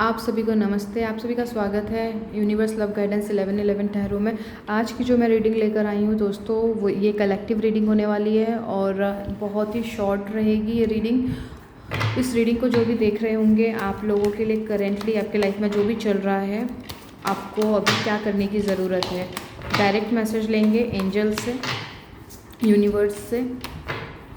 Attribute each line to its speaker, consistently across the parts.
Speaker 1: आप सभी को नमस्ते। आप सभी का स्वागत है यूनिवर्स लव गाइडेंस 1111 टैरो में। आज की जो मैं रीडिंग लेकर आई हूँ दोस्तों, वो ये कलेक्टिव रीडिंग होने वाली है और बहुत ही शॉर्ट रहेगी ये रीडिंग। इस रीडिंग को जो भी देख रहे होंगे, आप लोगों के लिए करेंटली आपके लाइफ में जो भी चल रहा है, आपको अभी क्या करने की ज़रूरत है। डायरेक्ट मैसेज लेंगे एंजल से, यूनिवर्स से,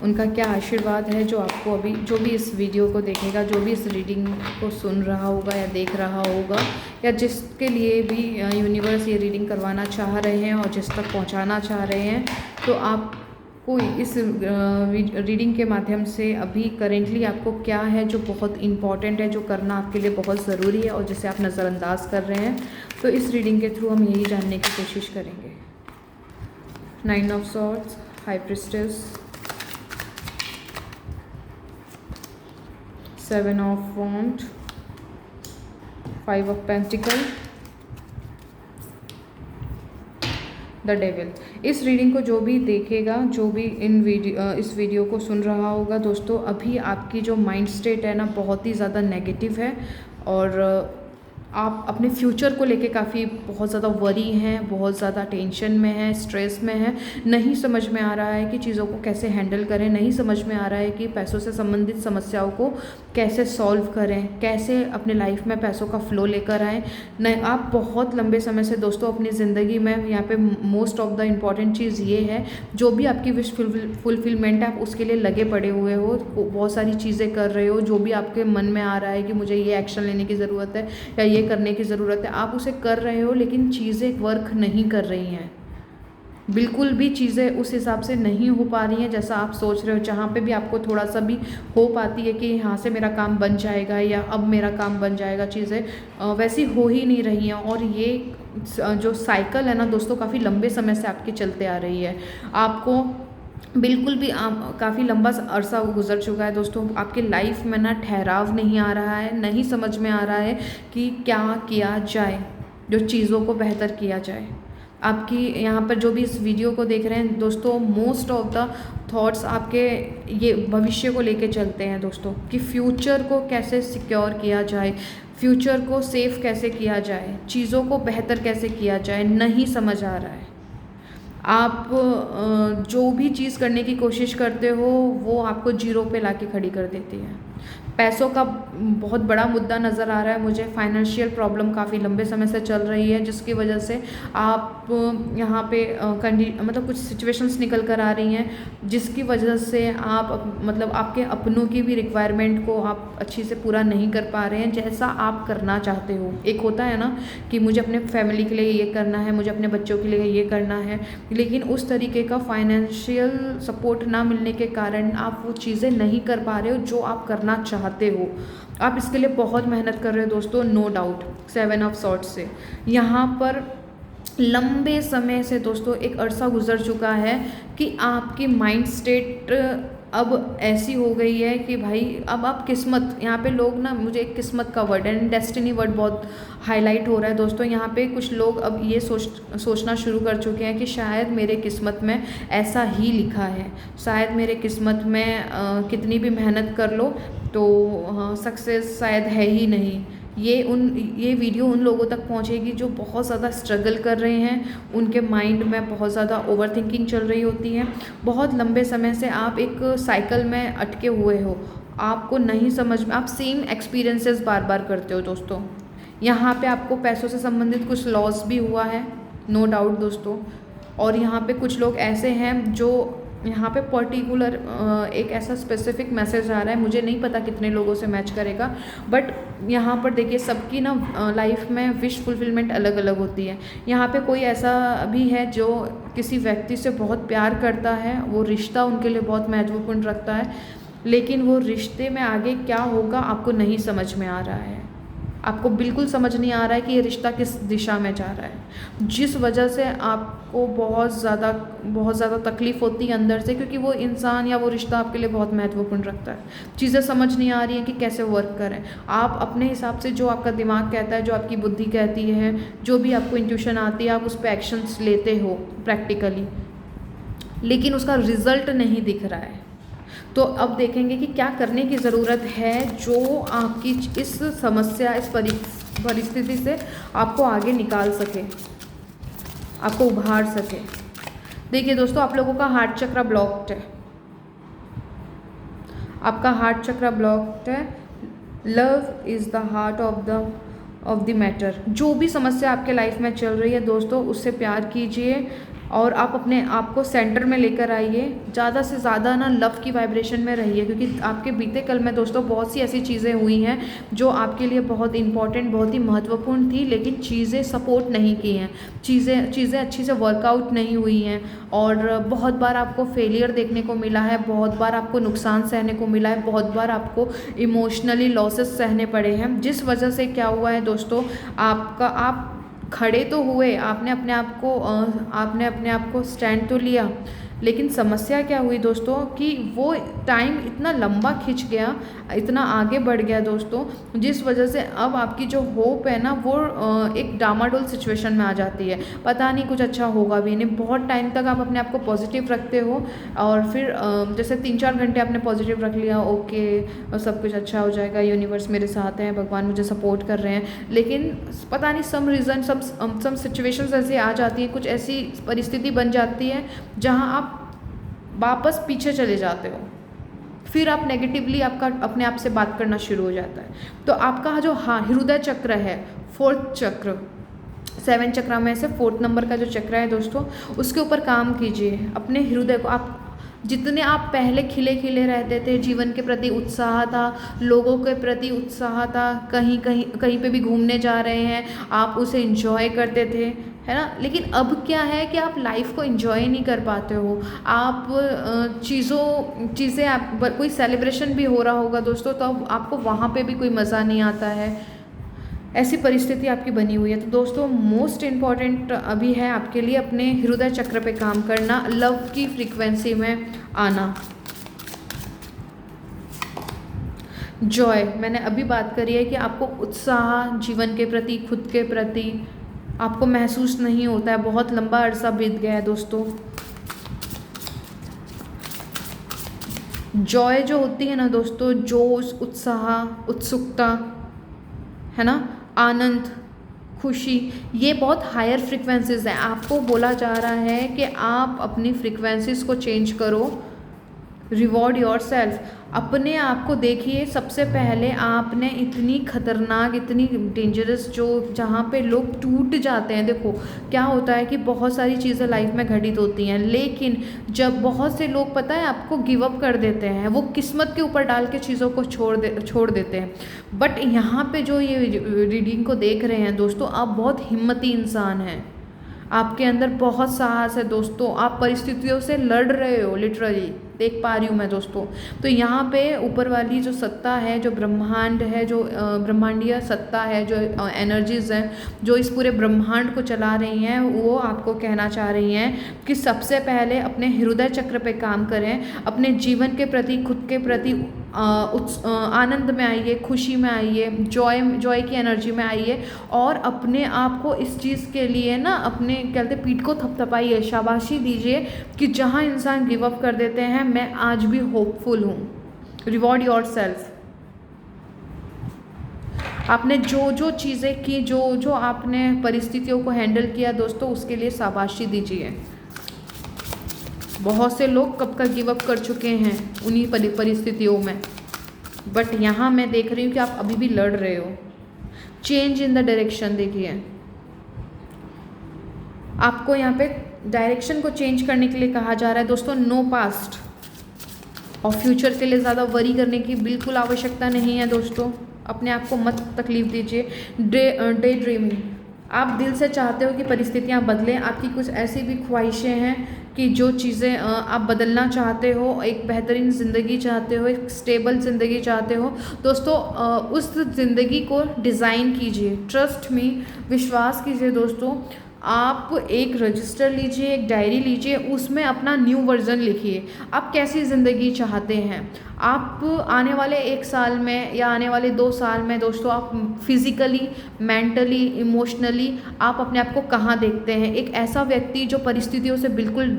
Speaker 1: उनका क्या आशीर्वाद है जो आपको अभी, जो भी इस वीडियो को देखेगा, जो भी इस रीडिंग को सुन रहा होगा या देख रहा होगा, या जिसके लिए भी यूनिवर्स ये रीडिंग करवाना चाह रहे हैं और जिस तक पहुंचाना चाह रहे हैं, तो आपको इस रीडिंग के माध्यम से अभी करेंटली आपको क्या है जो बहुत इम्पॉर्टेंट है, जो करना आपके लिए बहुत ज़रूरी है और जिसे आप नज़रअंदाज कर रहे हैं। तो इस रीडिंग के थ्रू हम यही जानने की कोशिश करेंगे। 9 of swords, high priestess, 7 of wand, 5 of pentacle, the devil. इस रीडिंग को जो भी देखेगा, जो भी इस वीडियो को सुन रहा होगा दोस्तों, अभी आपकी जो माइंड स्टेट है ना, बहुत ही ज़्यादा नेगेटिव है और आप अपने फ्यूचर को लेके काफ़ी बहुत ज़्यादा वरी हैं, बहुत ज़्यादा टेंशन में हैं, स्ट्रेस में हैं। नहीं समझ में आ रहा है कि चीज़ों को कैसे हैंडल करें, नहीं समझ में आ रहा है कि पैसों से संबंधित समस्याओं को कैसे सॉल्व करें, कैसे अपने लाइफ में पैसों का फ्लो लेकर आएँ। नहीं, आप बहुत लंबे समय से दोस्तों अपनी ज़िंदगी में, यहाँ पे मोस्ट ऑफ द इम्पॉर्टेंट चीज़ ये है, जो भी आपकी विश फुलफिलमेंट है, आप उसके लिए लगे पड़े हुए हो, बहुत सारी चीज़ें कर रहे हो, जो भी आपके मन में आ रहा है कि मुझे ये एक्शन लेने की ज़रूरत है या ये करने की ज़रूरत है, आप उसे कर रहे हो, लेकिन चीज़ें वर्क नहीं कर रही हैं। बिल्कुल भी चीज़ें उस हिसाब से नहीं हो पा रही हैं जैसा आप सोच रहे हो। जहाँ पे भी आपको थोड़ा सा भी हो पाती है कि यहाँ से मेरा काम बन जाएगा या अब मेरा काम बन जाएगा, चीज़ें वैसी हो ही नहीं रही हैं। और ये जो साइकिल है ना दोस्तों, काफ़ी लंबे समय से आपकी चलते आ रही है। आपको बिल्कुल भी काफ़ी लंबा अरसा गुजर चुका है दोस्तों, आपके लाइफ में ना ठहराव नहीं आ रहा है, नहीं समझ में आ रहा है कि क्या किया जाए, जो चीज़ों को बेहतर किया जाए। आपकी यहाँ पर जो भी इस वीडियो को देख रहे हैं दोस्तों, मोस्ट ऑफ द थॉट्स आपके ये भविष्य को लेके चलते हैं दोस्तों, कि फ्यूचर को कैसे सिक्योर किया जाए, फ्यूचर को सेफ कैसे किया जाए, चीज़ों को बेहतर कैसे किया जाए, नहीं समझ आ रहा है। आप जो भी चीज़ करने की कोशिश करते हो, वो आपको जीरो पे लाके खड़ी कर देती है। पैसों का बहुत बड़ा मुद्दा नज़र आ रहा है मुझे। फाइनेंशियल प्रॉब्लम काफ़ी लंबे समय से चल रही है, जिसकी वजह से आप यहाँ पे मतलब कुछ सिचुएशंस निकल कर आ रही हैं, जिसकी वजह से आप मतलब आपके अपनों की भी रिक्वायरमेंट को आप अच्छी से पूरा नहीं कर पा रहे हैं जैसा आप करना चाहते हो। एक होता है ना कि मुझे अपने फैमिली के लिए ये करना है, मुझे अपने बच्चों के लिए ये करना है, लेकिन उस तरीके का फाइनेंशियल सपोर्ट ना मिलने के कारण आप वो चीज़ें नहीं कर पा रहे हो जो आप करना चाहते हो। आप इसके लिए बहुत मेहनत कर रहे हो दोस्तों, नो डाउट। 7 ऑफ सॉर्ड्स से यहाँ पर लंबे समय से दोस्तों एक अरसा गुजर चुका है कि आपकी माइंड स्टेट अब ऐसी हो गई है कि भाई अब आप किस्मत, यहाँ पे लोग ना, मुझे एक किस्मत का वर्ड एंड डेस्टिनी वर्ड बहुत हाईलाइट हो रहा है दोस्तों। यहाँ पे कुछ लोग अब ये सोचना शुरू कर चुके हैं कि शायद मेरे किस्मत में ऐसा ही लिखा है, शायद मेरे किस्मत में कितनी भी मेहनत कर लो तो सक्सेस शायद है ही नहीं। ये वीडियो उन लोगों तक पहुंचेगी जो बहुत ज़्यादा स्ट्रगल कर रहे हैं, उनके माइंड में बहुत ज़्यादा ओवर थिंकिंग चल रही होती है। बहुत लंबे समय से आप एक साइकिल में अटके हुए हो, आपको नहीं समझ में, आप सेम एक्सपीरियंसेस बार बार करते हो दोस्तों। यहाँ पे आपको पैसों से संबंधित कुछ लॉस भी हुआ है, नो डाउट दोस्तों। और यहाँ पे कुछ लोग ऐसे हैं जो, यहाँ पे पर्टिकुलर एक ऐसा स्पेसिफिक मैसेज आ रहा है, मुझे नहीं पता कितने लोगों से मैच करेगा, बट यहाँ पर देखिए सबकी ना लाइफ में विश फुलफिलमेंट अलग अलग होती है। यहाँ पे कोई ऐसा भी है जो किसी व्यक्ति से बहुत प्यार करता है, वो रिश्ता उनके लिए बहुत महत्वपूर्ण रखता है, लेकिन वो रिश्ते में आगे क्या होगा आपको नहीं समझ में आ रहा है। आपको बिल्कुल समझ नहीं आ रहा है कि ये रिश्ता किस दिशा में जा रहा है, जिस वजह से आपको बहुत ज़्यादा तकलीफ़ होती है अंदर से, क्योंकि वो इंसान या वो रिश्ता आपके लिए बहुत महत्वपूर्ण रखता है। चीज़ें समझ नहीं आ रही हैं कि कैसे वर्क करें। आप अपने हिसाब से, जो आपका दिमाग कहता है, जो आपकी बुद्धि कहती है, जो भी आपको इंट्यूशन आती है, आप उस पर एक्शंस लेते हो प्रैक्टिकली, लेकिन उसका रिज़ल्ट नहीं दिख रहा है। तो अब देखेंगे कि क्या करने की ज़रूरत है जो आपकी इस समस्या, इस परिस्थिति से आपको आगे निकाल सके, आपको उभार सके। देखिए दोस्तों, आप लोगों का हार्ट चक्र ब्लॉक्ड है, आपका हार्ट चक्र ब्लॉक्ड है। Love is the heart of the matter. जो भी समस्या आपके लाइफ में चल रही है दोस्तों, उससे प्यार कीजिए और आप अपने आप को सेंटर में लेकर आइए। ज़्यादा से ज़्यादा ना लव की वाइब्रेशन में रहिए, क्योंकि आपके बीते कल में दोस्तों बहुत सी ऐसी चीज़ें हुई हैं जो आपके लिए बहुत इंपॉर्टेंट, बहुत ही महत्वपूर्ण थी, लेकिन चीज़ें सपोर्ट नहीं की हैं, चीज़ें अच्छी से वर्कआउट नहीं हुई हैं और बहुत बार आपको फेलियर देखने को मिला है, बहुत बार आपको नुकसान सहने को मिला है, बहुत बार आपको इमोशनली लॉसेस सहने पड़े हैं, जिस वजह से क्या हुआ है दोस्तों, आप खड़े तो हुए, आपने अपने आप को स्टैंड तो लिया, लेकिन समस्या क्या हुई दोस्तों कि वो टाइम इतना लंबा खिंच गया, इतना आगे बढ़ गया दोस्तों, जिस वजह से अब आपकी जो होप है ना वो एक डामाडोल सिचुएशन में आ जाती है। पता नहीं कुछ अच्छा होगा भी नहीं। बहुत टाइम तक आप अपने आप को पॉजिटिव रखते हो और फिर जैसे 3-4 घंटे आपने पॉजिटिव रख लिया, ओके सब कुछ अच्छा हो जाएगा, यूनिवर्स मेरे साथ है, भगवान मुझे सपोर्ट कर रहे हैं, लेकिन पता नहीं सम रीज़न, सम सिचुएशंस ऐसी आ जाती है, कुछ ऐसी परिस्थिति बन जाती है जहाँ आप वापस पीछे चले जाते हो, फिर आप नेगेटिवली आपका अपने आप से बात करना शुरू हो जाता है। तो आपका जो हृदय चक्र है, 4th चक्र, 7 चक्र में से 4th नंबर का जो चक्र है दोस्तों, उसके ऊपर काम कीजिए। अपने हृदय को आप जितने आप पहले खिले खिले रहते थे, जीवन के प्रति उत्साह था, लोगों के प्रति उत्साह था, कहीं पे भी घूमने जा रहे हैं आप उसे एंजॉय करते थे, है ना, लेकिन अब क्या है कि आप लाइफ को एंजॉय नहीं कर पाते हो। आप चीज़ें आप कोई सेलिब्रेशन भी हो रहा होगा दोस्तों, तो अब आपको वहाँ पे भी कोई मज़ा नहीं आता है, ऐसी परिस्थिति आपकी बनी हुई है। तो दोस्तों मोस्ट इम्पॉर्टेंट अभी है आपके लिए अपने हृदय चक्र पे काम करना, लव की फ्रीक्वेंसी में आना। जॉय, मैंने अभी बात करी है कि आपको उत्साह जीवन के प्रति, खुद के प्रति आपको महसूस नहीं होता है, बहुत लंबा अरसा बीत गया है दोस्तों। जॉय जो होती है ना दोस्तों, जोश, उत्साह, उत्सुकता, है ना, आनंद, खुशी, ये बहुत हायर फ्रिक्वेंसीज हैं। आपको बोला जा रहा है कि आप अपनी फ्रिक्वेंसीज को चेंज करो, रिवॉर्ड योर सेल्फ। अपने आप को देखिए, सबसे पहले आपने इतनी खतरनाक, इतनी डेंजरस, जो जहाँ पे लोग टूट जाते हैं। देखो क्या होता है कि बहुत सारी चीज़ें लाइफ में घटित होती हैं, लेकिन जब बहुत से लोग पता है आपको गिव अप कर देते हैं, वो किस्मत के ऊपर डाल के चीज़ों को छोड़ देते हैं। बट यहाँ पे जो ये रीडिंग को देख रहे हैं दोस्तों, आप बहुत हिम्मती इंसान हैं, आपके अंदर बहुत साहस है दोस्तों, आप परिस्थितियों से लड़ रहे हो, लिटरली देख पा रही हूँ मैं दोस्तों। तो यहाँ पे ऊपर वाली जो सत्ता है, जो ब्रह्मांड है, जो ब्रह्मांडीय सत्ता है, जो एनर्जीज हैं, जो इस पूरे ब्रह्मांड को चला रही हैं, वो आपको कहना चाह रही हैं कि सबसे पहले अपने हृदय चक्र पे काम करें, अपने जीवन के प्रति, खुद के प्रति आनंद में आइए, खुशी में आइए, जॉय की एनर्जी में आइए और अपने आप को इस चीज़ के लिए ना अपने कहते पीठ को थपथपाइए, शाबाशी दीजिए कि जहाँ इंसान गिव अप कर देते हैं, मैं आज भी होपफुल हूँ। Reward your self. आपने जो चीज़ें की, जो आपने परिस्थितियों को हैंडल किया दोस्तों, उसके लिए शाबाशी दीजिए। बहुत से लोग कब का गिव अप कर चुके हैं उन्हीं परिस्थितियों में, बट यहाँ मैं देख रही हूँ कि आप अभी भी लड़ रहे हो। चेंज इन द डायरेक्शन, देखिए आपको यहाँ पे डायरेक्शन को चेंज करने के लिए कहा जा रहा है दोस्तों। नो पास्ट और फ्यूचर के लिए ज़्यादा वरी करने की बिल्कुल आवश्यकता नहीं है दोस्तों। अपने आप को मत तकलीफ दीजिए। डे ड्रीमिंग, आप दिल से चाहते हो कि परिस्थितियाँ बदलें, आपकी कुछ ऐसी भी ख्वाहिशें हैं कि जो चीज़ें आप बदलना चाहते हो, एक बेहतरीन ज़िंदगी चाहते हो, एक स्टेबल ज़िंदगी चाहते हो दोस्तों, उस ज़िंदगी को डिज़ाइन कीजिए। ट्रस्ट मी, विश्वास कीजिए दोस्तों, आप एक रजिस्टर लीजिए, एक डायरी लीजिए, उसमें अपना न्यू वर्जन लिखिए। आप कैसी ज़िंदगी चाहते हैं? आप आने वाले 1 साल में या आने वाले 2 साल में दोस्तों आप फिज़िकली, मेंटली, इमोशनली आप अपने आप को कहाँ देखते हैं? एक ऐसा व्यक्ति जो परिस्थितियों से बिल्कुल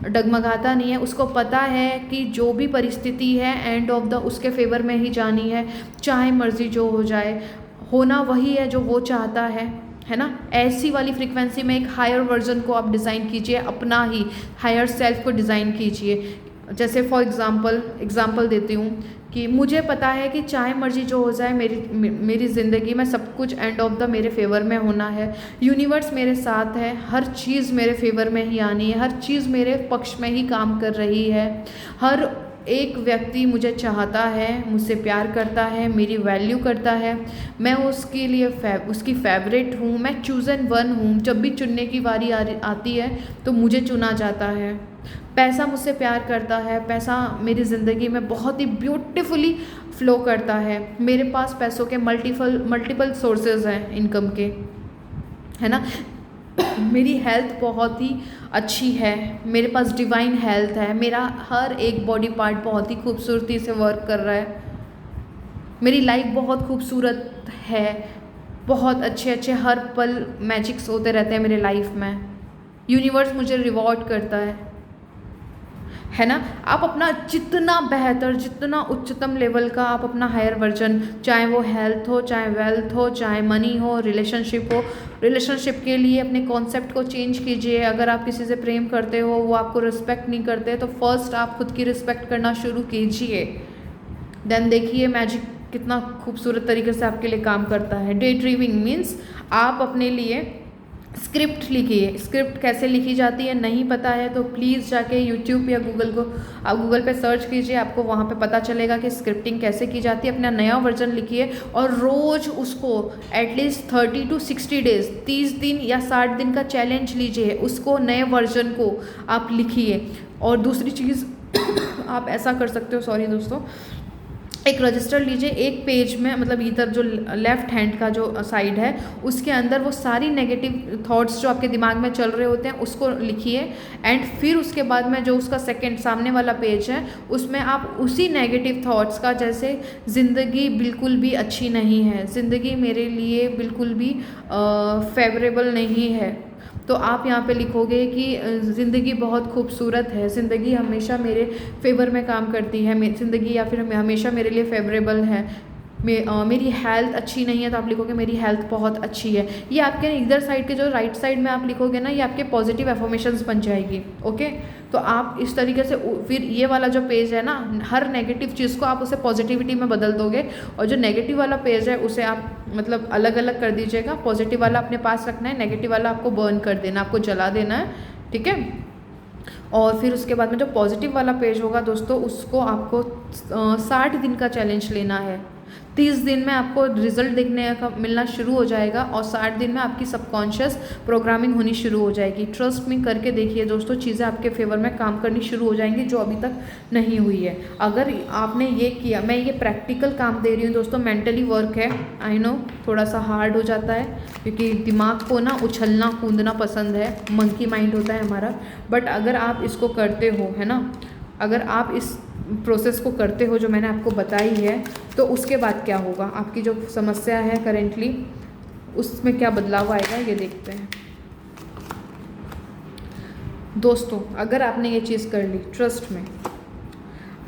Speaker 1: डगमगाता नहीं है, उसको पता है कि जो भी परिस्थिति है एंड ऑफ द उसके फेवर में ही जानी है, चाहे मर्जी जो हो जाए, होना वही है जो वो चाहता है ना। ऐसी वाली फ्रीक्वेंसी में एक हायर वर्जन को आप डिज़ाइन कीजिए, अपना ही हायर सेल्फ को डिज़ाइन कीजिए। जैसे फॉर एग्ज़ाम्पल देती हूँ कि मुझे पता है कि चाहे मर्जी जो हो जाए, मेरी ज़िंदगी में सब कुछ एंड ऑफ द मेरे फेवर में होना है। यूनिवर्स मेरे साथ है, हर चीज़ मेरे फेवर में ही आनी है, हर चीज़ मेरे पक्ष में ही काम कर रही है। हर एक व्यक्ति मुझे चाहता है, मुझसे प्यार करता है, मेरी वैल्यू करता है, मैं उसके लिए उसकी फेवरेट हूँ, मैं चूज़न वन हूँ। जब भी चुनने की बारी आती है तो मुझे चुना जाता है। पैसा मुझसे प्यार करता है, पैसा मेरी ज़िंदगी में बहुत ही ब्यूटीफुली फ़्लो करता है। मेरे पास पैसों के मल्टीपल सोर्सेज हैं इनकम के, है ना। मेरी हेल्थ बहुत ही अच्छी है, मेरे पास डिवाइन हेल्थ है, मेरा हर एक बॉडी पार्ट बहुत ही खूबसूरती से वर्क कर रहा है, मेरी लाइफ बहुत खूबसूरत है, बहुत अच्छे हर पल मैजिक्स होते रहते हैं मेरे लाइफ में। यूनिवर्स मुझे रिवॉर्ड करता है ना। आप अपना जितना बेहतर, जितना उच्चतम लेवल का आप अपना हायर वर्जन, चाहे वो हेल्थ हो, चाहे वेल्थ हो, चाहे मनी हो, रिलेशनशिप हो, रिलेशनशिप के लिए अपने कॉन्सेप्ट को चेंज कीजिए। अगर आप किसी से प्रेम करते हो, वो आपको रिस्पेक्ट नहीं करते, तो फर्स्ट आप खुद की रिस्पेक्ट करना शुरू कीजिए। देन देखिए मैजिक कितना खूबसूरत तरीके से आपके लिए काम करता है। डे ड्रीमिंग मीन्स आप अपने लिए स्क्रिप्ट लिखिए। स्क्रिप्ट कैसे लिखी जाती है नहीं पता है तो प्लीज़ जाके यूट्यूब या गूगल पे सर्च कीजिए, आपको वहाँ पे पता चलेगा कि स्क्रिप्टिंग कैसे की जाती है। अपना नया वर्जन लिखिए और रोज़ उसको एटलीस्ट 30 to 60 डेज़, 30 दिन या 60 दिन का चैलेंज लीजिए, उसको नए वर्जन को आप लिखिए। और दूसरी चीज़ आप ऐसा कर सकते हो, सॉरी दोस्तों, एक रजिस्टर लीजिए, एक पेज में मतलब इधर जो लेफ़्ट हैंड का जो साइड है उसके अंदर वो सारी नेगेटिव थॉट्स जो आपके दिमाग में चल रहे होते हैं उसको लिखिए। एंड फिर उसके बाद में जो उसका सेकंड सामने वाला पेज है उसमें आप उसी नेगेटिव थॉट्स का, जैसे ज़िंदगी बिल्कुल भी अच्छी नहीं है, ज़िंदगी मेरे लिए बिल्कुल भी फेवरेबल नहीं है, तो आप यहाँ पे लिखोगे कि ज़िंदगी बहुत खूबसूरत है, ज़िंदगी हमेशा मेरे फेवर में काम करती है, ज़िंदगी या फिर हमेशा मेरे लिए फेवरेबल है। मेरी हेल्थ अच्छी नहीं है तो आप लिखोगे मेरी हेल्थ बहुत अच्छी है। ये आपके इधर साइड के जो राइट साइड में आप लिखोगे ना, ये आपके पॉजिटिव एफर्मेशंस बन जाएगी। ओके, तो आप इस तरीके से फिर ये वाला जो पेज है ना, हर नेगेटिव चीज़ को आप उसे पॉजिटिविटी में बदल दोगे और जो नेगेटिव वाला पेज है उसे आप मतलब अलग अलग कर दीजिएगा। पॉजिटिव वाला अपने पास रखना है, नेगेटिव वाला आपको बर्न कर देना, आपको जला देना है, ठीक है। और फिर उसके बाद में जो पॉजिटिव वाला पेज होगा दोस्तों, उसको आपको 60 दिन का चैलेंज लेना है। 30 दिन में आपको रिजल्ट देखने का मिलना शुरू हो जाएगा और 60 दिन में आपकी सबकॉन्शियस प्रोग्रामिंग होनी शुरू हो जाएगी। ट्रस्ट में करके देखिए दोस्तों, चीज़ें आपके फेवर में काम करनी शुरू हो जाएंगी जो अभी तक नहीं हुई है। अगर आपने ये किया, मैं ये प्रैक्टिकल काम दे रही हूँ दोस्तों, मेंटली वर्क है, आई नो थोड़ा सा हार्ड हो जाता है क्योंकि दिमाग को ना उछलना कूदना पसंद है, मंकी माइंड होता है हमारा। बट अगर आप इसको करते हो, है ना, अगर आप इस प्रोसेस को करते हो जो मैंने आपको बताई है, तो उसके बाद क्या होगा, आपकी जो समस्या है करेंटली उसमें क्या बदलाव आएगा ये देखते हैं दोस्तों। अगर आपने ये चीज़ कर ली, ट्रस्ट में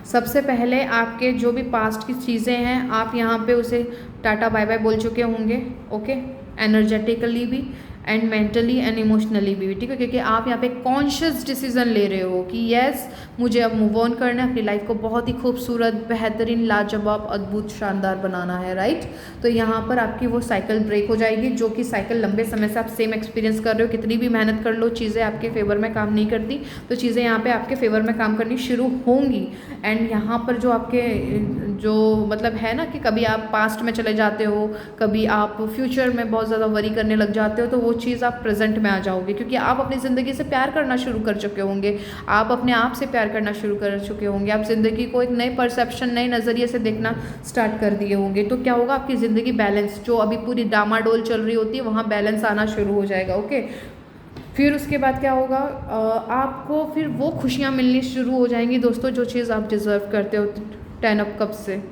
Speaker 1: सबसे पहले आपके जो भी पास्ट की चीज़ें हैं आप यहाँ पे उसे टाटा बाय बाय बोल चुके होंगे। ओके, एनर्जेटिकली भी एंड मेंटली एंड इमोशनली भी, ठीक है, क्योंकि आप यहाँ पे कॉन्शियस डिसीजन ले रहे हो कि यस मुझे अब मूव ऑन करना है, अपनी लाइफ को बहुत ही खूबसूरत, बेहतरीन, लाजवाब, अद्भुत, शानदार बनाना है, राइट। तो यहाँ पर आपकी वो साइकिल ब्रेक हो जाएगी, जो कि साइकिल लंबे समय से आप सेम एक्सपीरियंस कर रहे हो। कितनी भी मेहनत कर लो, चीज़ें आपके फेवर में काम नहीं करती, तो चीज़ें यहाँ पर आपके फेवर में काम करनी शुरू होंगी। एंड यहाँ पर जो आपके जो मतलब है ना कि कभी आप पास्ट में चले जाते हो, कभी आप फ्यूचर में बहुत ज़्यादा वरी करने लग जाते हो, तो वो चीज़ आप प्रेजेंट में आ जाओगे, क्योंकि आप अपनी ज़िंदगी से प्यार करना शुरू कर चुके होंगे, आप अपने आप से प्यार करना शुरू कर चुके होंगे, आप ज़िंदगी को एक नए परसेप्शन, नए नज़रिए से देखना स्टार्ट कर दिए होंगे। तो क्या होगा, आपकी ज़िंदगी बैलेंस, जो अभी पूरी डामाडोल चल रही होती है वहाँ बैलेंस आना शुरू हो जाएगा। ओके, फिर उसके बाद क्या होगा, आपको फिर वो खुशियाँ मिलनी शुरू हो जाएंगी दोस्तों, जो चीज़ आप डिज़र्व करते हो 10 ऑफ कप्स से।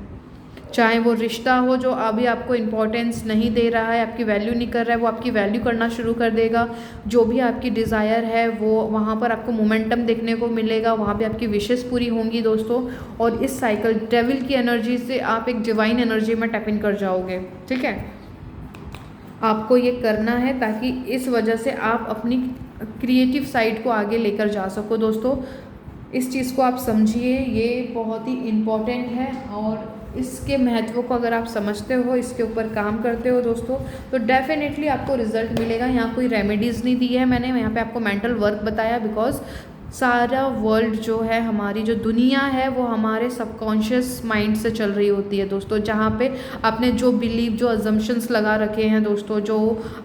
Speaker 1: चाहे वो रिश्ता हो जो अभी आपको इम्पोर्टेंस नहीं दे रहा है, आपकी वैल्यू नहीं कर रहा है, वो आपकी वैल्यू करना शुरू कर देगा। जो भी आपकी डिज़ायर है वो वहाँ पर आपको मोमेंटम देखने को मिलेगा, वहाँ पे आपकी विशेस पूरी होंगी दोस्तों। और इस साइकिल डेविल की एनर्जी से आप एक डिवाइन एनर्जी में टैप इन कर जाओगे। ठीक है, आपको ये करना है ताकि इस वजह से आप अपनी क्रिएटिव साइड को आगे लेकर जा सको दोस्तों। इस चीज़ को आप समझिए, ये बहुत ही इम्पॉर्टेंट है, और इसके महत्व को अगर आप समझते हो, इसके ऊपर काम करते हो दोस्तों, तो डेफिनेटली आपको रिजल्ट मिलेगा। यहाँ कोई रेमेडीज़ नहीं दी है मैंने, यहाँ पे आपको मेंटल वर्क बताया, बिकॉज सारा वर्ल्ड जो है, हमारी जो दुनिया है वो हमारे सबकॉन्शियस माइंड से चल रही होती है दोस्तों, जहाँ पे आपने जो बिलीव, जो अजम्पशंस लगा रखे हैं दोस्तों, जो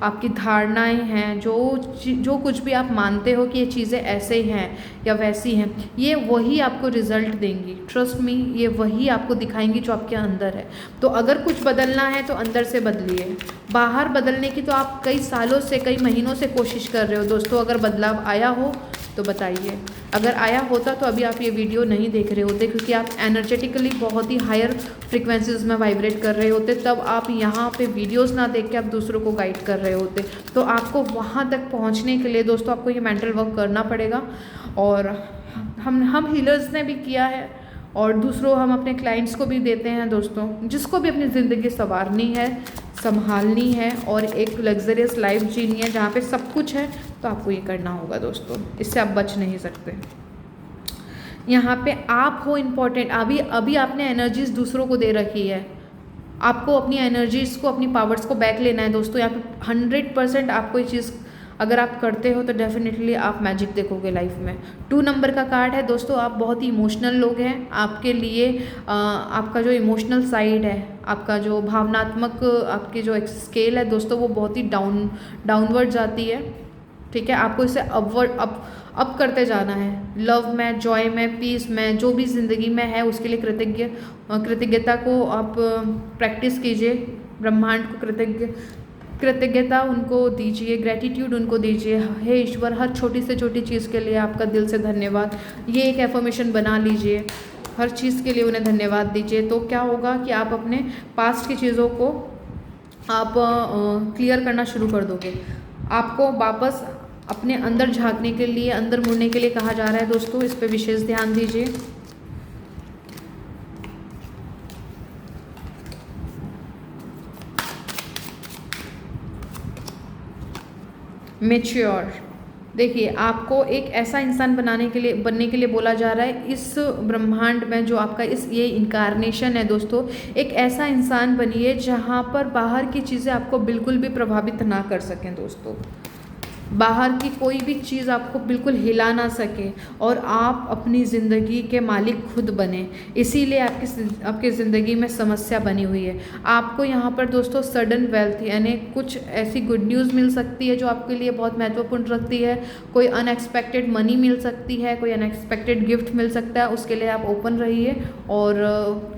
Speaker 1: आपकी धारणाएं हैं, जो कुछ भी आप मानते हो कि ये चीज़ें ऐसे हैं या वैसी हैं, ये वही आपको रिजल्ट देंगी। ट्रस्ट मी, ये वही आपको दिखाएंगी जो आपके अंदर है। तो अगर कुछ बदलना है तो अंदर से बदलिए। बाहर बदलने की तो आप कई सालों से, कई महीनों से कोशिश कर रहे हो दोस्तों। अगर बदलाव आया हो तो बताइए, अगर आया होता तो अभी आप ये वीडियो नहीं देख रहे होते, क्योंकि आप एनर्जेटिकली बहुत ही हायर फ्रिक्वेंसीज में वाइब्रेट कर रहे होते, तब आप यहाँ पे वीडियोस ना देख के आप दूसरों को गाइड कर रहे होते। तो आपको वहाँ तक पहुँचने के लिए दोस्तों आपको ये मेंटल वर्क करना पड़ेगा। और हम हीलर्स ने भी किया है, और दूसरों हम अपने क्लाइंट्स को भी देते हैं दोस्तों। जिसको भी अपनी ज़िंदगी संवारनी है, संभालनी है, और एक लग्जरियस लाइफ जीनी है जहाँ पे सब कुछ है, तो आपको ये करना होगा दोस्तों। इससे आप बच नहीं सकते। यहाँ पे आप हो इम्पोर्टेंट। अभी आपने एनर्जीज दूसरों को दे रखी है, आपको अपनी एनर्जीज़ को, अपनी पावर्स को बैक लेना है दोस्तों। यहाँ पे 100% आपको ये चीज़ अगर आप करते हो तो डेफिनेटली आप मैजिक देखोगे लाइफ में। 2 नंबर का कार्ड है दोस्तों। आप बहुत ही इमोशनल लोग हैं। आपके लिए आपका जो इमोशनल साइड है, आपका जो भावनात्मक आपकी जो एक स्केल है दोस्तों, वो बहुत ही डाउनवर्ड जाती है। ठीक है, आपको इसे अपवर्ड अप करते जाना है। लव में, जॉय में, पीस में, जो भी ज़िंदगी में है उसके लिए कृतज्ञता को आप प्रैक्टिस कीजिए। ब्रह्मांड को कृतज्ञता उनको दीजिए, ग्रैटिट्यूड उनको दीजिए। हे ईश्वर, हर छोटी से छोटी चीज़ के लिए आपका दिल से धन्यवाद। ये एक एफर्मेशन बना लीजिए, हर चीज़ के लिए उन्हें धन्यवाद दीजिए। तो क्या होगा कि आप अपने पास्ट की चीज़ों को आप क्लियर करना शुरू कर दोगे। आपको वापस अपने अंदर झांकने के लिए, अंदर मुड़ने के लिए कहा जा रहा है दोस्तों। इस पर विशेष ध्यान दीजिए। मैच्योर, देखिए आपको एक ऐसा इंसान बनने के लिए बोला जा रहा है इस ब्रह्मांड में। जो आपका ये इनकारनेशन है दोस्तों, एक ऐसा इंसान बनिए जहाँ पर बाहर की चीज़ें आपको बिल्कुल भी प्रभावित ना कर सकें दोस्तों। बाहर की कोई भी चीज़ आपको बिल्कुल हिला ना सके, और आप अपनी ज़िंदगी के मालिक खुद बने। इसीलिए आपकी ज़िंदगी में समस्या बनी हुई है। आपको यहाँ पर दोस्तों सडन वेल्थ, यानी कुछ ऐसी गुड न्यूज़ मिल सकती है जो आपके लिए बहुत महत्वपूर्ण रखती है। कोई अनएक्सपेक्टेड मनी मिल सकती है, कोई अनएक्सपेक्टेड गिफ्ट मिल सकता है। उसके लिए आप ओपन रहिए और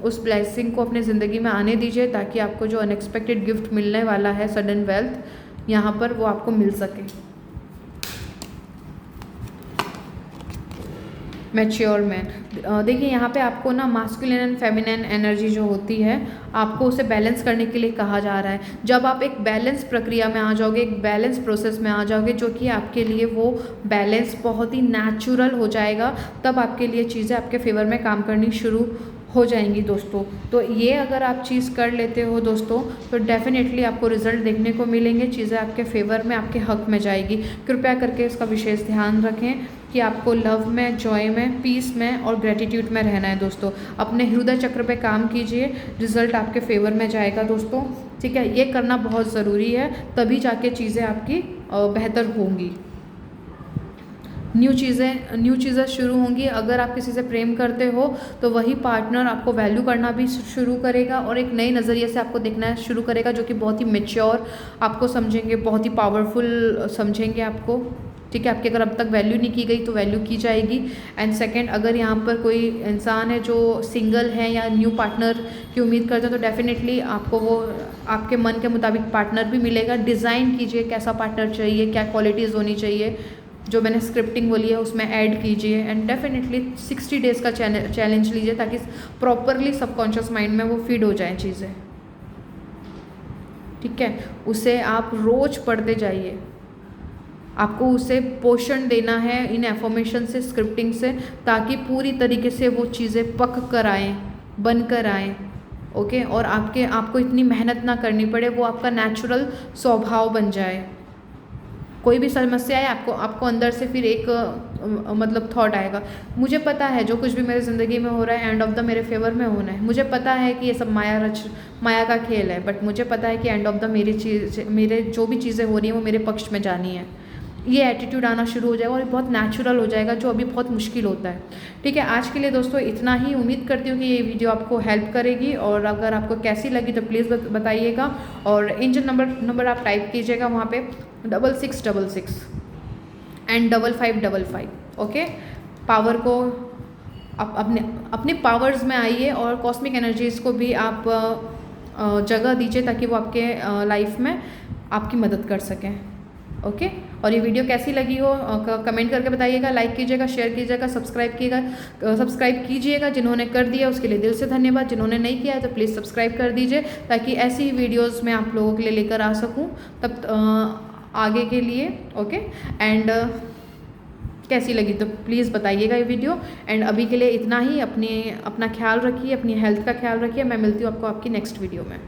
Speaker 1: उस ब्लेसिंग को अपनी ज़िंदगी में आने दीजिए, ताकि आपको जो अनएक्सपेक्टेड गिफ्ट मिलने वाला है, सडन वेल्थ यहाँ पर, वो आपको मिल सके। मैच्योर मैन, देखिए यहाँ पे आपको ना मास्कुलिन एंड फेमिनिन एनर्जी जो होती है, आपको उसे बैलेंस करने के लिए कहा जा रहा है। जब आप एक बैलेंस प्रक्रिया में आ जाओगे, एक बैलेंस प्रोसेस में आ जाओगे, जो कि आपके लिए वो बैलेंस बहुत ही नेचुरल हो जाएगा, तब आपके लिए चीज़ें आपके फेवर में काम करनी शुरू हो जाएंगी दोस्तों। तो ये अगर आप चीज़ कर लेते हो दोस्तों, तो डेफिनेटली आपको रिजल्ट देखने को मिलेंगे। चीज़ें आपके फेवर में, आपके हक में जाएगी। कृपया करके इसका विशेष ध्यान रखें कि आपको लव में, जॉय में, पीस में और ग्रेटिट्यूड में रहना है दोस्तों। अपने हृदय चक्र पे काम कीजिए, रिजल्ट आपके फेवर में जाएगा दोस्तों। ठीक है, ये करना बहुत ज़रूरी है, तभी जाके चीज़ें आपकी बेहतर होंगी। न्यू चीज़ें शुरू होंगी। अगर आप किसी से प्रेम करते हो तो वही पार्टनर आपको वैल्यू करना भी शुरू करेगा और एक नए नज़रिए से आपको देखना शुरू करेगा, जो कि बहुत ही मैच्योर आपको समझेंगे, बहुत ही पावरफुल समझेंगे आपको। ठीक है, आपकी अगर अब तक वैल्यू नहीं की गई तो वैल्यू की जाएगी। एंड सेकंड, अगर यहाँ पर कोई इंसान है जो सिंगल है या न्यू पार्टनर की उम्मीद करते हैं तो डेफिनेटली आपको वो आपके मन के मुताबिक पार्टनर भी मिलेगा। डिज़ाइन कीजिए कैसा पार्टनर चाहिए, क्या क्वालिटीज़ होनी चाहिए, जो मैंने स्क्रिप्टिंग बोली है उसमें ऐड कीजिए। एंड डेफिनेटली 60 डेज़ का चैलेंज लीजिए ताकि प्रॉपरली सबकॉन्शियस माइंड में वो फीड हो जाएँ चीज़ें। ठीक है, उसे आप रोज़ पढ़ते जाइए, आपको उसे पोषण देना है इन एफर्मेशन से, स्क्रिप्टिंग से, ताकि पूरी तरीके से वो चीज़ें पक कर आएँ, बन कर आएँ। ओके, और आपको इतनी मेहनत ना करनी पड़े, वो आपका नेचुरल स्वभाव बन जाए। कोई भी समस्या है आपको अंदर से फिर एक मतलब थॉट आएगा, मुझे पता है जो कुछ भी मेरी ज़िंदगी में हो रहा है एंड ऑफ द मेरे फेवर में होना है। मुझे पता है कि ये सब माया का खेल है, बट मुझे पता है कि एंड ऑफ द मेरे जो भी चीज़ें हो रही हैं वो मेरे पक्ष में जानी है। ये एटीट्यूड आना शुरू हो जाएगा और बहुत नेचुरल हो जाएगा, जो अभी बहुत मुश्किल होता है। ठीक है, आज के लिए दोस्तों इतना ही। उम्मीद करती हूँ कि ये वीडियो आपको हेल्प करेगी, और अगर आपको कैसी लगी तो प्लीज़ बताइएगा। और इंजन नंबर आप टाइप कीजिएगा वहाँ पे 6666 एंड 5555। ओके, पावर को अपने पावर्स में आइए और कॉस्मिक एनर्जीज़ को भी आप जगह दीजिए ताकि वो आपके लाइफ में आपकी मदद कर सकें। ओके, और ये वीडियो कैसी लगी हो कमेंट करके बताइएगा, लाइक कीजिएगा, शेयर कीजिएगा, सब्सक्राइब कीजिएगा। जिन्होंने कर दिया उसके लिए दिल से धन्यवाद, जिन्होंने नहीं किया है तो प्लीज़ सब्सक्राइब कर दीजिए ताकि ऐसी ही वीडियोज़ मैं आप लोगों के लिए लेकर आ सकूँ तब आगे के लिए। ओके, एंड कैसी लगी तो प्लीज़ बताइएगा ये वीडियो। एंड अभी के लिए इतना ही। अपना ख्याल रखिए, अपनी हेल्थ का ख्याल रखिए। मैं मिलती हूँ आपको आपकी नेक्स्ट वीडियो में।